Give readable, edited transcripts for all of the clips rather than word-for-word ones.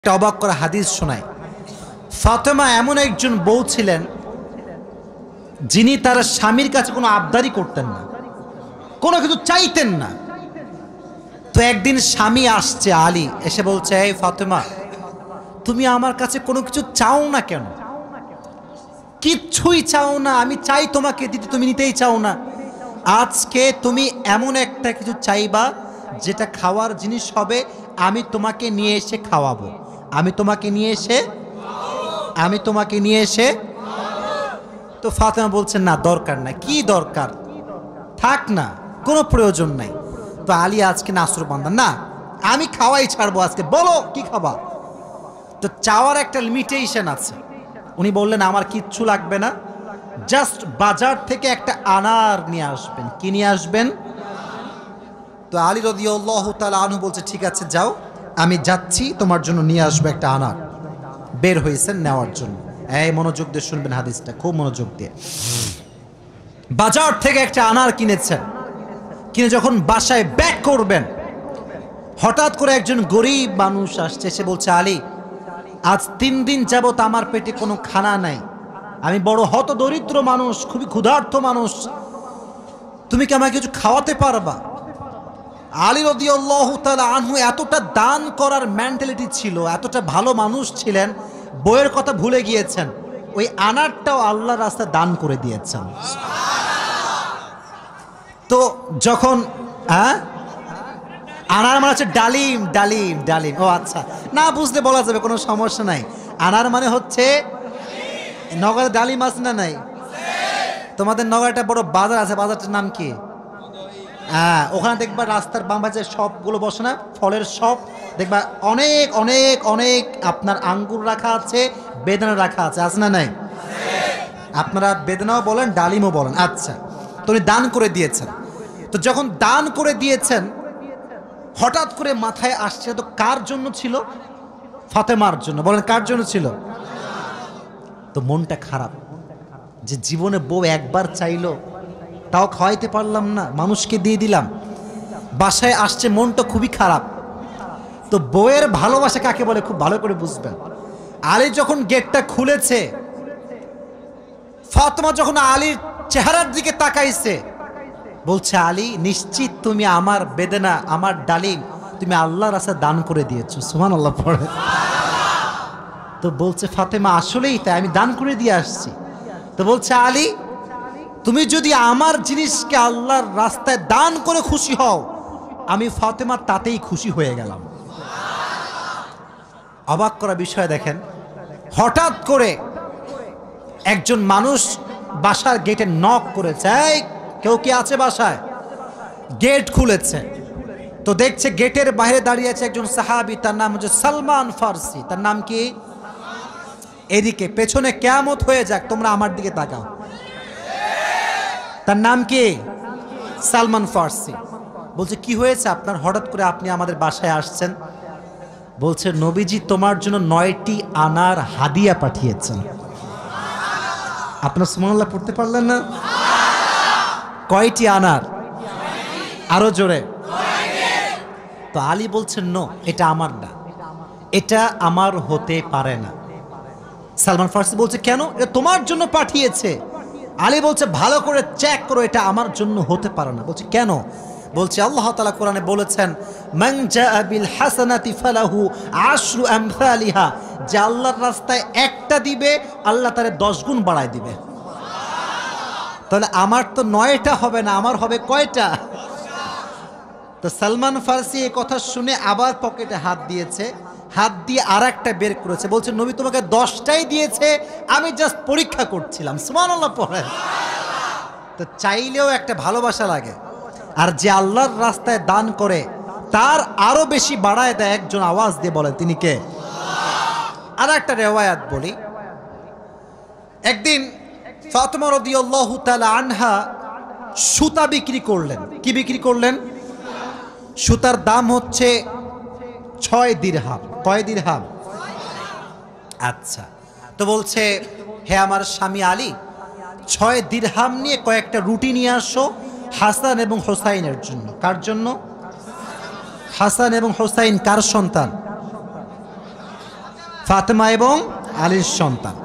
একটা অবাক করা হাদিস শোনায়। ফাতেমা এমন একজন বউ ছিলেন যিনি তার স্বামীর কাছে কোনো আবদারি করতেন না, কোনো কিছু চাইতেন না। তো একদিন স্বামী আসছে, আলী এসে বলছে, এই ফাতেমা, তুমি আমার কাছে কোনো কিছু চাও না কেন? কিচ্ছুই চাও না, আমি চাই তোমাকে দিতে, তুমি নিতেই চাও না। আজকে তুমি এমন একটা কিছু চাইবা যেটা খাওয়ার জিনিস হবে, আমি তোমাকে নিয়ে এসে খাওয়াবো, আমি তোমাকে নিয়ে এসে। তো ফাতেমা বলছেন, না দরকার নাই। কি দরকার, থাক না, কোনো প্রয়োজন নাই। তো আলী আজকে নাসরবান্দা, না আমি খাওয়াই ছাড়বো আজকে, বলো কি খাবা। তো চাওয়ার একটা লিমিটেশন আছে। উনি বললেন, আমার কিচ্ছু লাগবে না, জাস্ট বাজার থেকে একটা আনার নিয়ে আসবেন। কি নিয়ে আসবেন? তো আলী রাদিয়াল্লাহু তাআলা আনহু বলছে, ঠিক আছে যাও, আমি যাচ্ছি, তোমার জন্য নিয়ে আসবো একটা আনার। বের হয়েছেন নেওয়ার জন্য। এই মনোযোগ দিয়ে শুনবেন হাদিসটা, খুব মনোযোগ দিয়ে। বাজার থেকে একটা আনার কিনেছেন, কিনে যখন বাসায় ব্যাক করবেন, হঠাৎ করে একজন গরিব মানুষ আসছে, সে বলছে, আলী, আজ 3 দিন যাবত আমার পেটে কোনো খানা নাই, আমি বড় হতদরিদ্র মানুষ, খুবই ক্ষুধার্ত মানুষ, তুমি কি আমাকে কিছু খাওয়াতে পারবা? আলী রাদিয়াল্লাহু তাআলা আনহু এতটা দান করার মেন্টালিটি ছিল, এতটা ভালো মানুষ ছিলেন, বইয়ের কথা ভুলে গিয়েছেন, ওই আনারটাও আল্লাহর রাস্তায় দান করে দিয়েছেন। তো যখন আনার মানে হচ্ছে ডালিম, ডালিম, ডালিম। ও আচ্ছা, না বুঝতে বলা যাবে, কোনো সমস্যা নাই। আনার মানে হচ্ছে, নগরে ডালিম আছে না নাই? তোমাদের নগরে একটা বড় বাজার আছে, বাজারটার নাম কি? ওখানে দেখবা রাস্তার বাম পাশে সবগুলো বসে না, ফলের সব দেখবা, অনেক অনেক অনেক আপনার আঙ্গুর রাখা আছে, বেদানা রাখা আছে, আছে না নাই? আপনারা বেদানাও বলেন, ডালিমও বলেন। আচ্ছা, তো উনি দান করে দিয়েছেন। তো যখন দান করে দিয়েছেন, হঠাৎ করে মাথায় আসছে, তো কার জন্য ছিল? ফাতেমার জন্য। বলেন, কার জন্য ছিল? তো মনটা খারাপ যে জীবনে বউ একবার চাইলো, তাও খাওয়াইতে পারলাম না, মানুষকে দিয়ে দিলাম। বাসায় আসছে, মনটা খুবই খারাপ। তো বউয়ের ভালোবাসা কাকে বলে খুব ভালো করে বুঝবেন। আলী যখন গেটটা খুলেছে, ফাতেমা যখন আলীর চেহারার দিকে তাকাইছে, বলছে, আলী, নিশ্চিত তুমি আমার বেদনা, আমার ডালিম তুমি আল্লাহর রাস্তায় দান করে দিয়েছো। সুবহানাল্লাহ পড়ে। তো বলছে ফাতেমা, আসলেই তাই, আমি দান করে দিয়ে আসছি। তো বলছে, আলী, তুমি যদি আমার জিনিসকে আল্লাহর রাস্তায় দান করে খুশি হও, আমি ফাতেমা তাতেই খুশি হয়ে গেলাম। অবাক করা বিষয় দেখেন, হঠাৎ করে একজন মানুষ বাসার গেটে নক করেছে, এই কেউ কি আছে বাসায়? গেট খুলেছে, তো দেখছে গেটের বাইরে দাঁড়িয়ে আছে একজন সাহাবী, তার নাম হচ্ছে সালমান ফারসি। তার নাম কি? এদিকে পেছনে কিয়ামত হয়ে যাক, তোমরা আমার দিকে তাকাও। তার নাম কি? সালমান ফারসি। বলছে, কি হয়েছে আপনার, হঠাৎ করে আপনি আমাদের বাসায় আসছেন? বলছে, নবীজি তোমার জন্য 9টি আনার হাদিয়া পাঠিয়েছেন। আপনার সুবহানাল্লাহ পড়তে পারলেন না? কয়টি আনার? আরো জোরে। তো আলী বলছেন, নো, এটা আমার না, এটা আমার হতে পারে না। সালমান ফারসি বলছে, কেন? এটা তোমার জন্য পাঠিয়েছে। আলী বলছে, ভালো করে চেক করো, এটা আমার জন্য হতে পারে না। বলছে, কেন? বলছে, আল্লাহ তাআলা কোরআনে বলেছেন, মান জাআ বিল হাসানাতি ফালাহু আশরু আমসালিহা, যে আল্লাহর রাস্তায় একটা দিবে, আল্লাহ তারে 10 গুণ বাড়ায় দিবে। তাহলে আমার তো 9টা হবে না, আমার হবে কয়টা? তো সালমান ফারসি এই কথা শুনে আবার পকেটে হাত দিয়েছে, হাত দিয়ে আর একটা বের করেছে, বলছে, নবী তোমাকে 10টাই দিয়েছে, আমি জাস্ট পরীক্ষা করছিলাম। সুবহানাল্লাহ পড়ে। তো চাইলেও একটা ভালোবাসা লাগে, আর যে আল্লাহর রাস্তায় দান করে তার আরো বেশি বাড়ায় দেয়। একজন আওয়াজ দিয়ে বলেন, তিনি কে? আর একটা রিওয়ায়াত বলি। একদিন ফাতেমা রাদিয়াল্লাহু তাআলা আনহা সুতা বিক্রি করলেন। কি বিক্রি করলেন? সুতার দাম হচ্ছে 6 দিরহাম। কয় দিরহাম? আচ্ছা, তো বলছে, হে আমার স্বামী আলী, 6 দিরহাম নিয়ে কয়েকটা রুটি নিয়ে আসো হাসান এবং হোসাইনের জন্য। কার জন্য? হাসান এবং হোসাইন কার সন্তান? ফাতেমা এবং আলীর সন্তান।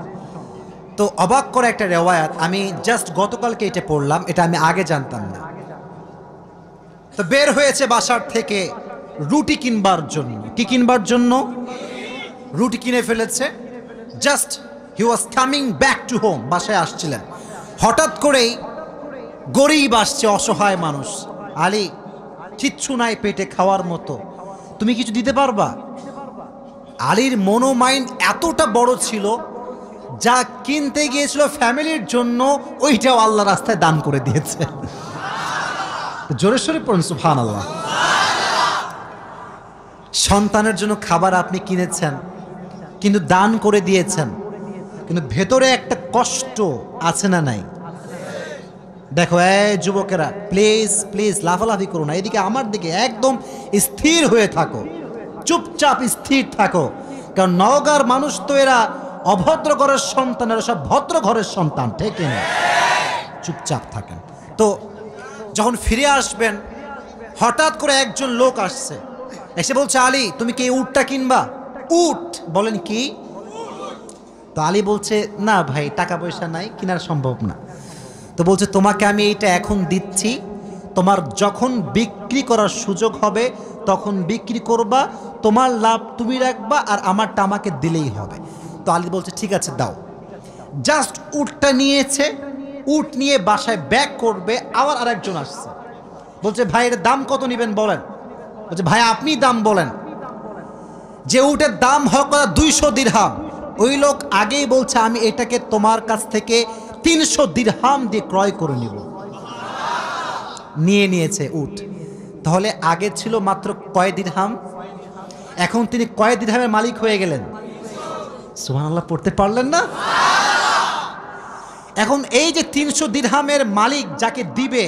তো অবাক করে একটা রেওয়ায়াত, আমি জাস্ট গতকালকে এটা পড়লাম, এটা আমি আগে জানতাম না। তো বের হয়েছে বাসার থেকে রুটি কিনবার জন্য। কি কিনবার জন্য? রুটি কিনে ফেলেছে। Just he was coming back to home, বাসায় আসছিলেন। হঠাৎ করেই গরিব আসছে, অসহায় মানুষ। আলী, কিচ্ছু নাই পেটে খাওয়ার মতো, তুমি কিছু দিতে পারবা? আলীর মনোমাইন্ড এতটা বড় ছিল, যা কিনতে গিয়েছিল ফ্যামিলির জন্য ওইটাও আল্লাহ রাস্তায় দান করে দিয়েছে। জোরে সোরে পড়ুন সুবহানাল্লাহ। সন্তানের জন্য খাবার আপনি কিনেছেন, কিন্তু দান করে দিয়েছেন, কিন্তু ভেতরে একটা কষ্ট আছে না নাই? দেখো এই যুবকেরা, প্লিজ প্লিজ লাফালাফি করো না, এদিকে আমার দিকে একদম স্থির হয়ে থাকো, চুপচাপ স্থির থাকো। কারণ নওগাঁর মানুষ তো এরা অভদ্র ঘরের সন্তান, এরা সব ভদ্র ঘরের সন্তান, ঠিক না? চুপচাপ থাকেন। তো যখন ফিরে আসবেন, হঠাৎ করে একজন লোক আসছে, এসে বলছে, আলী তুমি কি উটটা কিনবা? উট? বলেন কি? তো আলী বলছে, না ভাই টাকা পয়সা নাই, কেনার সম্ভব না। তো বলছে, তোমাকে আমি এইটা এখন দিচ্ছি, তোমার যখন বিক্রি করার সুযোগ হবে তখন বিক্রি করবা, তোমার লাভ তুমি রাখবা, আর আমারটা আমাকে দিলেই হবে। তো আলী বলছে, ঠিক আছে দাও। জাস্ট উটটা নিয়েছে, উট নিয়ে বাসায় ব্যাক করবে, আবার আরেকজন আসছে, বলছে, ভাই এর দাম কত নেবেন বলেন? বলছে, ভাই আপনি দাম বলেন। যে উটের দাম হয় 200 দিরহাম, ওই লোক আগেই বলছে, আমি এটাকে তোমার কাছ থেকে 300 দিরহাম দিয়ে ক্রয় করে নিব। নিয়ে নিয়েছে উট। তাহলে আগে ছিল মাত্র কয় দিরহাম, এখন তিনি কয় দিরহামের মালিক হয়ে গেলেন? সুবহানাল্লাহ পড়তে পারলেন না? এখন এই যে 300 দিরহামের মালিক যাকে দিবে,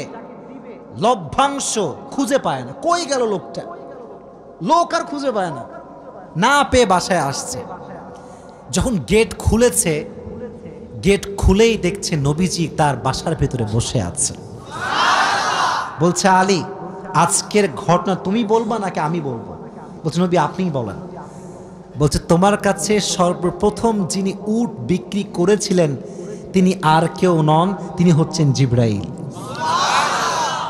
লভ্যাংশ খুঁজে পায় না। কই গেল লোকটা? লোক আর খুঁজে পায় না, না পেয়ে বাসায় আসছে। যখন গেট খুলেছে, গেট খুলেই দেখছে নবীজি তার বাসার ভেতরে বসে আছে। বলছে, আলী আজকের ঘটনা তুমি বলবা নাকি আমি বলবো? বলছে, নবী আপনিই বলেন। বলছে, তোমার কাছে সর্বপ্রথম যিনি উট বিক্রি করেছিলেন তিনি আর কেউ নন, তিনি হচ্ছেন জিবরাইল।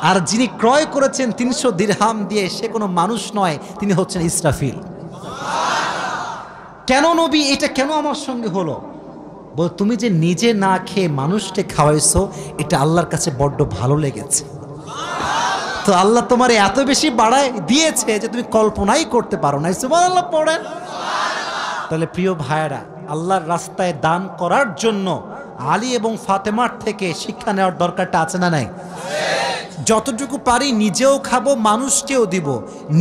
আর যিনি ক্রয় করেছেন 300 দিরহাম দিয়ে, সে কোনো মানুষ নয়, তিনি হচ্ছেন ইসরাফিল। কেন নবী, এটা কেন আমার সঙ্গে হলো? বল, তুমি যে নিজে না খেয়ে মানুষকে খাওয়াইছো, এটা আল্লাহর কাছে বড্ড ভালো লেগেছে। তো আল্লাহ তোমার এত বেশি বাড়ায় দিয়েছে যে তুমি কল্পনাই করতে পারো না। সুবহানাল্লাহ পড়েন। তাহলে প্রিয় ভাইয়েরা, আল্লাহর রাস্তায় দান করার জন্য আলী এবং ফাতেমার থেকে শিক্ষা নেওয়ার দরকারটা আছে না নাই? যতটুকু পারি নিজেও খাবো, মানুষকেও দিব।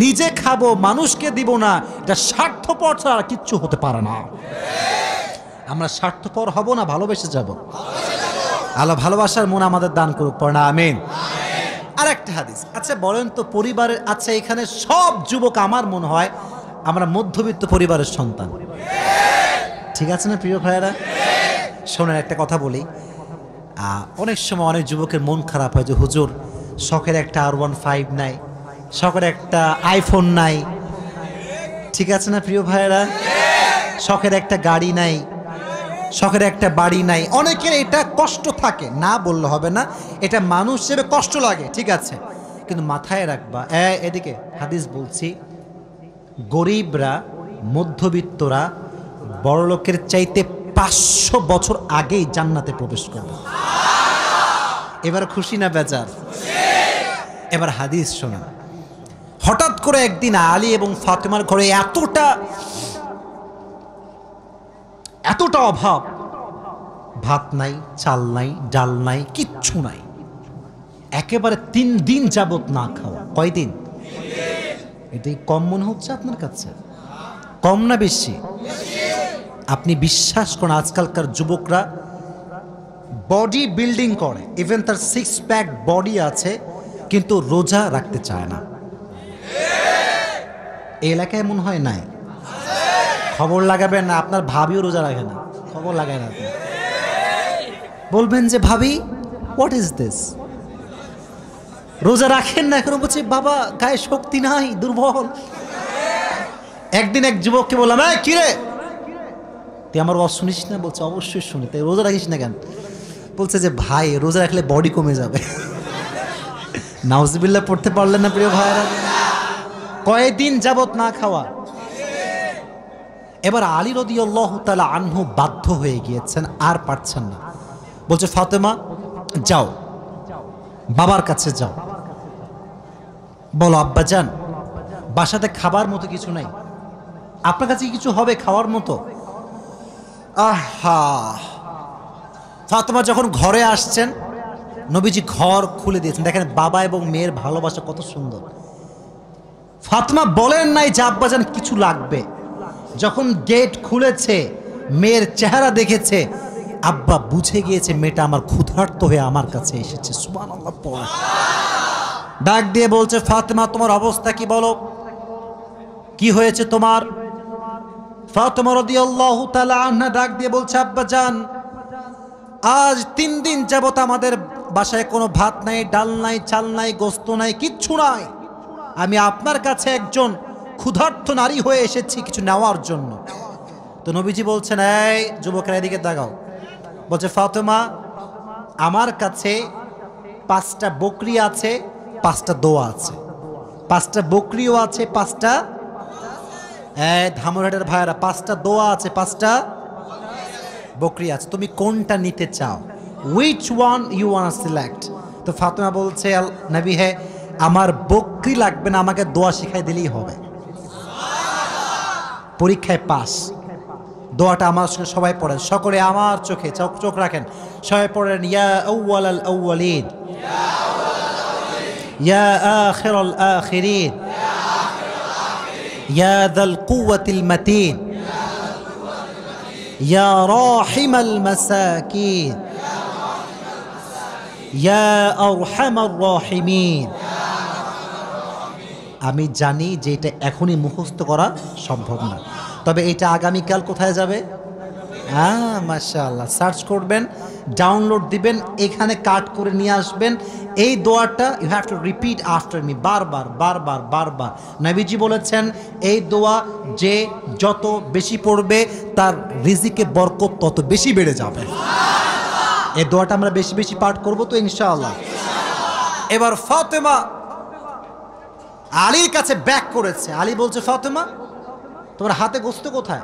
নিজে খাবো, মানুষকে দিব না, এটা স্বার্থপর ছাড়া কিচ্ছু হতে পারে না। আমরা স্বার্থপর হব না, ভালোবেসে যাব। আল্লাহ ভালোবাসার মন আমাদের দান করুক, পড়না আমিন। আর একটা হাদিস, আচ্ছা বলেন তো পরিবারের, আচ্ছা এখানে সব যুবক আমার মনে হয় আমরা মধ্যবিত্ত পরিবারের সন্তান, ঠিক আছে না প্রিয় ভাইয়েরা? শোনেন একটা কথা বলি, অনেক সময় অনেক যুবকের মন খারাপ হয় যে হুজুর শখের একটা R15 নাই, শখের একটা আইফোন নাই, ঠিক আছে না প্রিয় ভাইয়েরা? শখের একটা গাড়ি নাই, শখের একটা বাড়ি নাই। অনেকের এটা কষ্ট থাকে, না বললে হবে না, এটা মানুষ হিসেবে কষ্ট লাগে, ঠিক আছে, কিন্তু মাথায় রাখবা, এদিকে হাদিস বলছি, গরিবরা, মধ্যবিত্তরা বড়লোকের চাইতে 500 বছর আগেই জান্নাতে প্রবেশ করবে। এবার খুশি না বেজার? এবার হাদিস শোনা। হঠাৎ করে একদিন আলী এবং ফাতেমার ঘরে এতটা অভাব, ভাত নাই, চাল নাই, ডাল নাই, কিচ্ছু নাই, একেবারে 3 দিন যাবত না খাওয়া। কয়দিন? এটাই কম মনে হচ্ছে আপনার কাছে? কম না বেশি? আপনি বিশ্বাস করেন, আজকালকার যুবকরা বডি বিল্ডিং করে, ইভেন তার 6 প্যাক বডি আছে, কিন্তু রোজা রাখতে চায় না। এই এলাকায় মনে হয় নাই? খবর লাগাবেন না, আপনার ভাবিও রোজা রাখে না, খবর লাগায় না। বলবেন যে ভাবি হোয়াট ইজ দিস, রোজা রাখেন না এখন? বলছি বাবা গায়ে শক্তি নাই, দুর্বল। একদিন এক যুবককে বললাম, কি রে তুই আমার ওয়াজ শুনিস না? বলছে অবশ্যই শুনি। তাই রোজা রাখিস না কেন? বলছে যে ভাই রোজা রাখলে বডি কমে যাবে। নাউজুবিল্লাহ পড়তে পারলেন না প্রিয় ভাইরা? কয়েকদিন যাবত না খাওয়া। এবার আলী রাদিয়াল্লাহু তাআলা আনহু বাধ্য হয়ে গিয়েছেন, আর পারছেন না। বলছে ফাতেমা যাও, বাবার কাছে যাও, বলো আব্বাজান বাসাতে খাবার মতো কিছু নাই, আপনার কাছে কিছু হবে খাওয়ার মতো? আহা, ফাতেমা যখন ঘরে আসছেন নবীজি ঘর খুলে দিয়েছেন। দেখেন বাবা এবং মেয়ের ভালোবাসা কত সুন্দর। ফাতেমা বলেন নাই যে আব্বাজান কিছু লাগবে। যখন গেট খুলেছে, মেয়ের চেহারা দেখেছে, আব্বা বুঝে গিয়েছে মেয়েটা আমার ক্ষুধার্ত হয়ে আমার কাছে এসেছে। সুবহানাল্লাহ পড়ে ডাক দিয়ে বলছে ফাতেমা তোমার অবস্থা কি বলো, কি হয়েছে তোমার? ফাতেমা রাদিয়াল্লাহু তাআলা আনহা ডাক দিয়ে বলছে আব্বাজান আজ 3 দিন যাবত আমাদের বাসায় কোনো ভাত নাই, ডাল নাই, চাল নাই, গোস্ত নাই, কিচ্ছু নাই। আমি আপনার কাছে একজন ক্ষুধার্ত নারী হয়ে এসেছি কিছু নেওয়ার জন্য। তো নবীজি বলছেন এই যুবকেরা এদিকে তাকাও। বলছে ফাতেমা আমার কাছে 5টা বকরি আছে, 5টা দোয়া আছে। 5টা বকরিও আছে, 5টা ধামরাটের ভাইয়েরা 5টা দোয়া আছে, 5টা বকরি আছে। তুমি কোনটা নিতে চাও? Which one you want select? তো ফাতেমা বলছে নবী হে আমার বকরি লাগবে না, আমাকে দোয়া শিখাই দিলেই হবে। পরীক্ষায় পাস। দোয়াটা আমার সঙ্গে সবাই পড়েন, সকলে আমার চোখে চোখ রাখেন, সবাই পড়েন ইয়া আউয়ালাল আউয়ালিন ইয়া আখিরাল আখিরিন ইয়া যাল কুওয়াতিল মাতিন ইয়া রাহিমাল মাসাকিন ইয়া আরহামার রাহিমিন। আমি জানি যে এটা এখনই মুখস্থ করা সম্ভব না, তবে এটা আগামীকাল কোথায় যাবে? মাশাআল্লাহ, সার্চ করবেন, ডাউনলোড দিবেন, এখানে কাট করে নিয়ে আসবেন। এই দোয়াটা you have to repeat after me, বারবার বারবার বারবার। নবীজি বলেছেন এই দোয়া যে যত বেশি পড়বে তার রিজিকে বরকত তত বেশি বেড়ে যাবে। এই দোয়াটা আমরা বেশি বেশি পাঠ করব তো ইনশাআল্লাহ। এবার ফাতেমা আলীর কাছে ব্যাক করেছে। আলী বলছে ফাতেমা তোমার হাতে গোস্ত কোথায়,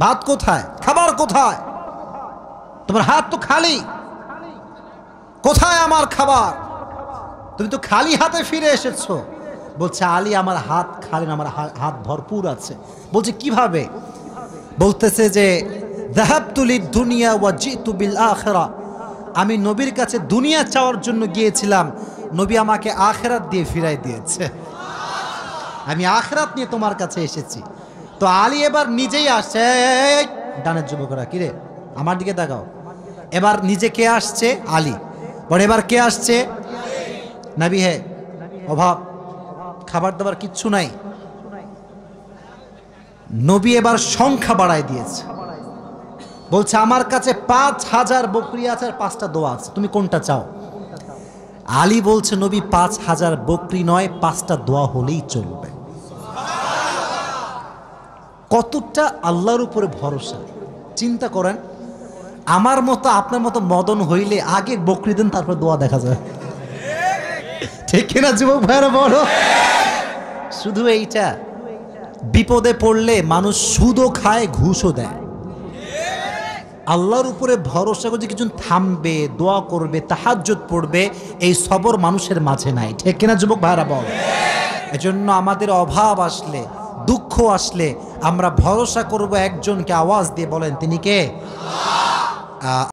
ভাত কোথায়, খাবার কোথায়? তোমার হাত তো খালি, কোথায় আমার খাবার? তুমি তো খালি হাতে ফিরে এসেছো। বলছে আলী আমার হাত খালি না, আমার হাত ভরপুর আছে। বলছে কিভাবে? বলতেছে যে যাহাবতু লিদ-দুনিয়া ওয়া জিতু বিল আখিরা, আমি নবীর কাছে দুনিয়া চাওয়ার জন্য গিয়েছিলাম, নবী আমাকে আখিরাত দিয়ে ফিরাই দিয়েছে। আমি আখিরাত নিয়ে তোমার কাছে এসেছি। তো আলী এবার নিজেই আসছে। ডানের যুবকরা কিরে আমার দিকে তাকাও। এবার নিজে কে আসছে? আলী। পরে এবার কে আসছে? নবী হে অভাব, খাবার দাবার কিচ্ছু নাই। নবী এবার সংখ্যা বাড়ায় দিয়েছে। বলছে আমার কাছে 5000 বকরি আছে আর 5টা দোয়া আছে, তুমি কোনটা চাও? আলী বলছে নবী 5000 বকরি নয়, 5টা দোয়া হলেই চলবে। কতটা আল্লাহর উপরে ভরসা চিন্তা করেন। আমার মতো আপনার মতো মদন হইলে আগে বকরি দেন, তারপর দোয়া দেখা যায়। ঠিক কিনা যুবক ভাইরা বলো? শুধু এইটা, বিপদে পড়লে মানুষ সুদও খায়, ঘুষও দেয়। আল্লাহর উপরে ভরসা করে কিছু থামবে, দোয়া করবে, তাহাজ্জুদ পড়বে, এই সবর মানুষের মাঝে নাই। ঠিক কিনা যুবক ভাইরা বল? এজন্য আমাদের অভাব আসলে, দুঃখ আসলে আমরা ভরসা করব একজনকে। আওয়াজ দিয়ে বলেন তিনি কে?